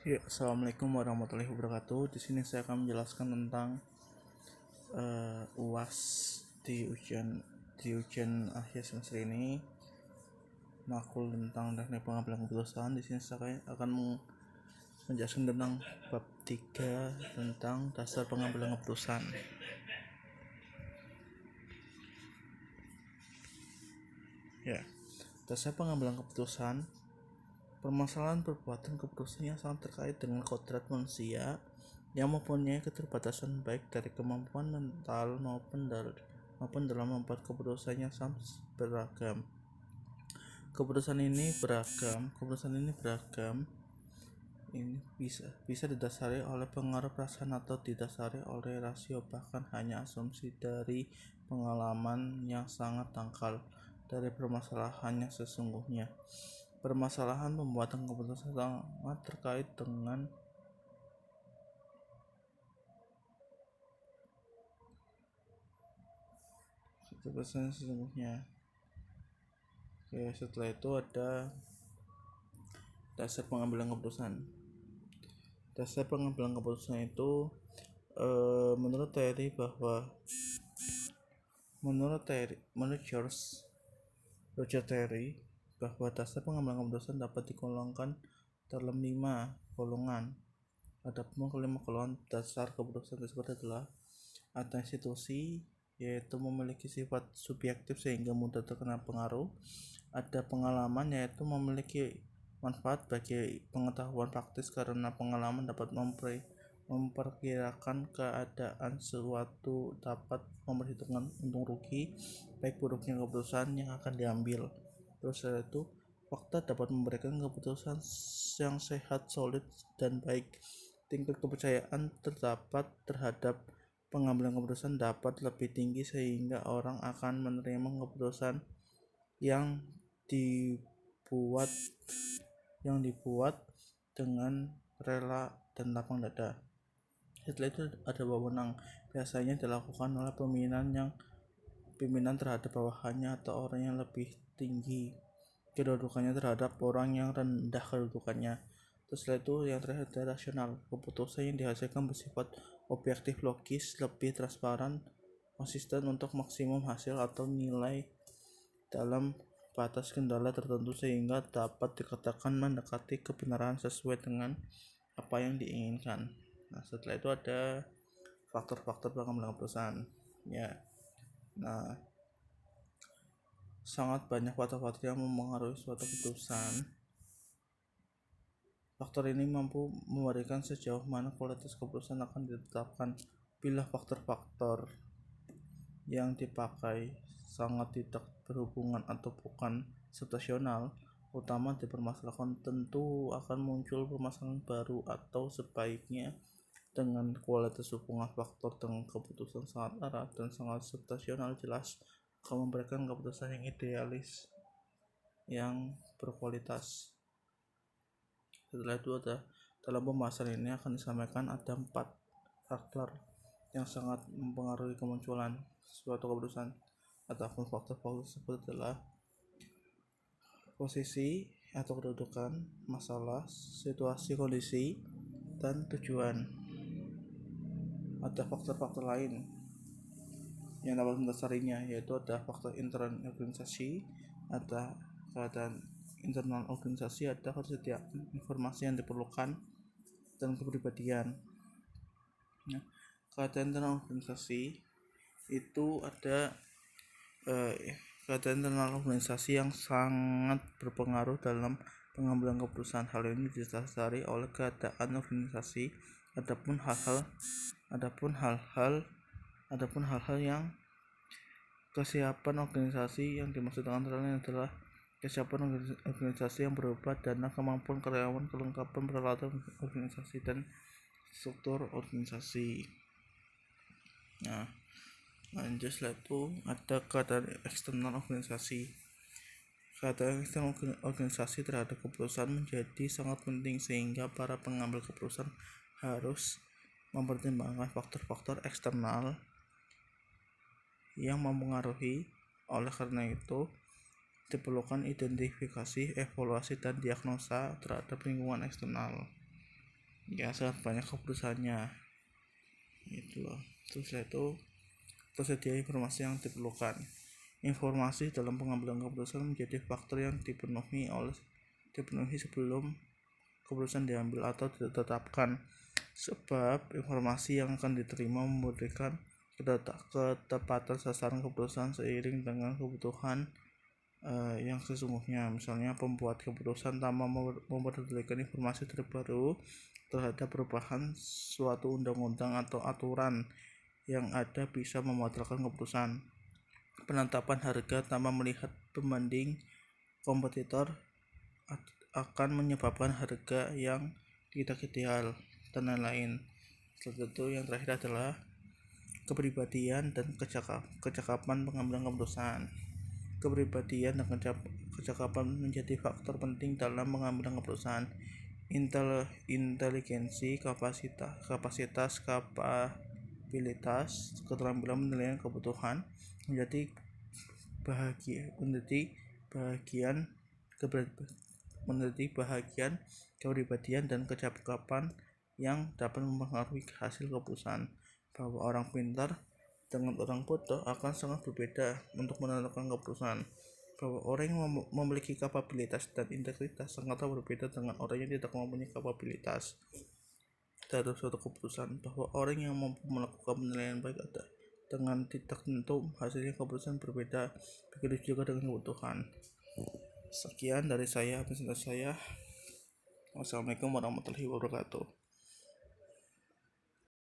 Ya, Assalamualaikum warahmatullahi wabarakatuh. Di sini saya akan menjelaskan tentang UAS di ujian akhir semester ini. Makul tentang teknik pengambilan keputusan. Di sini saya akan menjelaskan tentang bab 3 tentang dasar pengambilan keputusan. Ya, dasar pengambilan keputusan. Permasalahan perbuatan keputusan yang sangat terkait dengan kodrat manusia yang mempunyai keterbatasan baik dari kemampuan mental maupun dalam membuat keputusan yang sangat beragam. Keputusan ini beragam. Ini bisa didasari oleh pengaruh perasaan atau didasari oleh rasio, bahkan hanya asumsi dari pengalaman yang sangat dangkal dari permasalahan yang sesungguhnya. Permasalahan pembuatan keputusan sangat terkait dengan keputusan sesungguhnya. Oke, setelah itu ada dasar pengambilan keputusan. Dasar pengambilan keputusan itu menurut Roger Terry bahwa dasar pengambilan keputusan dapat digolongkan dalam 5 golongan. Adapun kelima golongan dasar keputusan tersebut adalah ada institusi, yaitu memiliki sifat subjektif sehingga mudah terkena pengaruh. Ada pengalaman, yaitu memiliki manfaat bagi pengetahuan praktis karena pengalaman dapat memperkirakan keadaan suatu, dapat memperhitungkan untung rugi baik buruknya keputusan yang akan diambil. Terus setelah itu fakta dapat memberikan keputusan yang sehat, solid, dan baik. Tingkat kepercayaan terhadap pengambilan keputusan dapat lebih tinggi sehingga orang akan menerima keputusan yang dibuat dengan rela dan lapang dada. Setelah itu ada wewenang, biasanya dilakukan oleh pimpinan terhadap bawahannya atau orang yang lebih tinggi kedudukannya terhadap orang yang rendah kedudukannya. Terus setelah itu yang terakhir adalah rasional, keputusan yang dihasilkan bersifat objektif, logis, lebih transparan, konsisten untuk maksimum hasil atau nilai dalam batas kendala tertentu sehingga dapat dikatakan mendekati kebenaran sesuai dengan apa yang diinginkan. Nah, setelah itu ada faktor-faktor pengambilan keputusan. Ya. Nah, sangat banyak faktor-faktor yang mempengaruhi suatu keputusan. Faktor ini mampu memberikan sejauh mana kualitas keputusan akan ditetapkan. Bila faktor-faktor yang dipakai sangat tidak berhubungan atau bukan situasional, utama dipermasalahkan, tentu akan muncul permasalahan baru, atau sebaiknya dengan kualitas hubungan faktor dengan keputusan sangat erat dan sangat situasional, jelas akan memberikan keputusan yang idealis yang berkualitas. Setelah itu dalam pembahasan ini akan disampaikan ada 4 faktor yang sangat mempengaruhi kemunculan suatu keputusan. Adapun faktor-faktor tersebut adalah posisi atau kedudukan, masalah, situasi, kondisi, dan tujuan. Ada faktor-faktor lain yang dapat mendasarinya, yaitu ada faktor internal organisasi, ada keadaan internal organisasi, ada ketersediaan informasi yang diperlukan, dan kepribadian. Nah, keadaan internal organisasi itu ada keadaan internal organisasi yang sangat berpengaruh dalam pengambilan keputusan. Hal ini didasari oleh keadaan organisasi. Adapun hal-hal yang kesiapan organisasi yang dimaksud antara lain adalah kesiapan organisasi yang berupa dana, kemampuan karyawan, kelengkapan peralatan organisasi, dan struktur organisasi. Nah, lanjut, setelah itu ada keadaan eksternal organisasi. Keadaan eksternal organisasi terhadap keputusan menjadi sangat penting sehingga para pengambil keputusan harus mempertimbangkan faktor-faktor eksternal yang mempengaruhi. Oleh karena itu diperlukan identifikasi, evaluasi, dan diagnosa terhadap lingkungan eksternal. ya sangat banyak keputusannya gitu loh. Terus itu tersedia informasi yang diperlukan. Informasi dalam pengambilan keputusan menjadi faktor yang dipenuhi sebelum keputusan diambil atau ditetapkan, sebab informasi yang akan diterima memberikan ketepatan sasaran keputusan seiring dengan kebutuhan yang sesungguhnya. Misalnya pembuat keputusan tanpa memperdulikan informasi terbaru terhadap perubahan suatu undang-undang atau aturan yang ada bisa membatalkan keputusan. Penetapan harga tanpa melihat pembanding kompetitor akan menyebabkan harga yang tidak ideal dan lain-lain. Setelah itu yang terakhir adalah kepribadian dan kecakapan pengambilan keputusan. Kepribadian dan kecakapan menjadi faktor penting dalam pengambilan keputusan. Inteligensi, kapasitas, kapabilitas, keterampilan menilai kebutuhan menjadi bahagian kepribadian dan kecakapan yang dapat mempengaruhi hasil keputusan. Bahwa orang pintar dengan orang bodoh akan sangat berbeda untuk menentukan keputusan. Bahwa orang yang memiliki kapabilitas dan integritas sangatlah berbeda dengan orang yang tidak mempunyai kapabilitas dalam suatu keputusan. Bahwa orang yang mampu melakukan penilaian baik dengan tidak tentu hasilnya keputusan berbeda, begitu juga dengan kebutuhan. Sekian dari saya, presentasi saya. Wassalamualaikum warahmatullahi wabarakatuh.